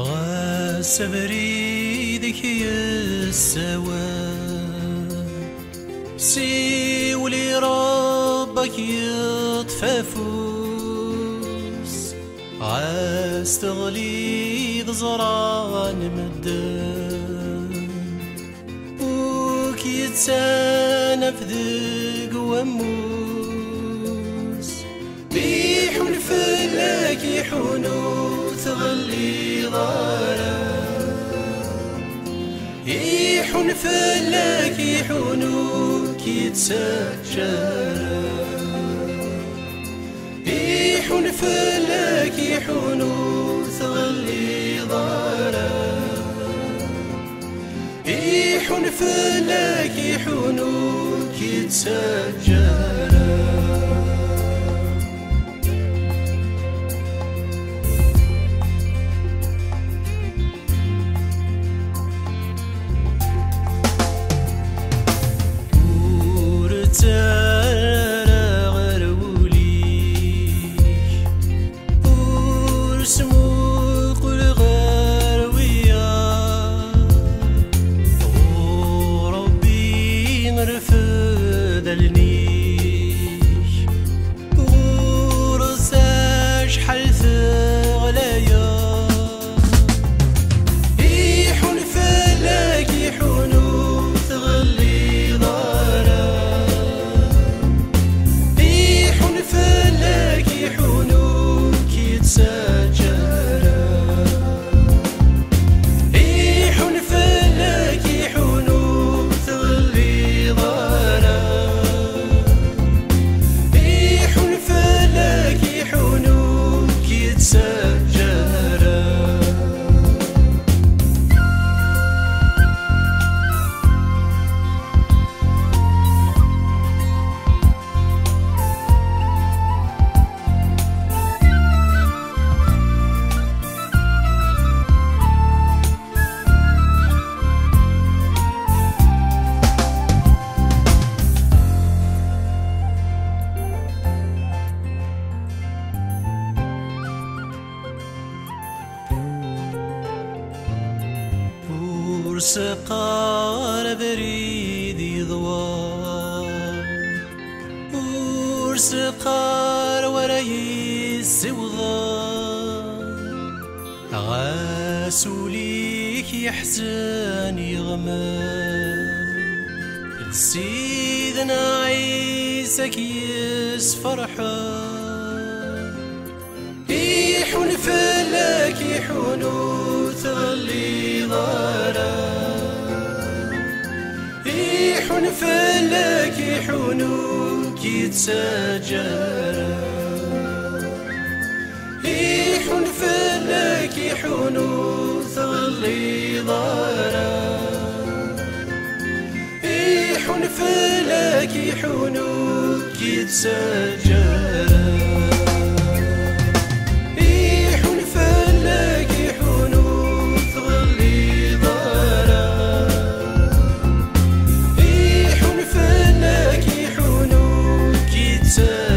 غاس بريدك يسوى سيولي ربك يطففوس عاس تغليظ زران مدن وكي يتسانف ذق وموس بيحون فلك يحونو تغلي ضارا يحون فلك يحونو كي تسجر يحون فلك يحونو تغلي ضارا يحون فلك يحونو كي تسجر سقار بريدي ضوار ورسقار وراي السوضار غاسوليك يحزن يغمر سيدنا عيسى كيس فرحان يحون فلك يحونو تغلي ضارا يحون فلك يحونو كي تسجر يحون فلك يحونو تغلي ضارا يحون فلك يحونو كي تسجر To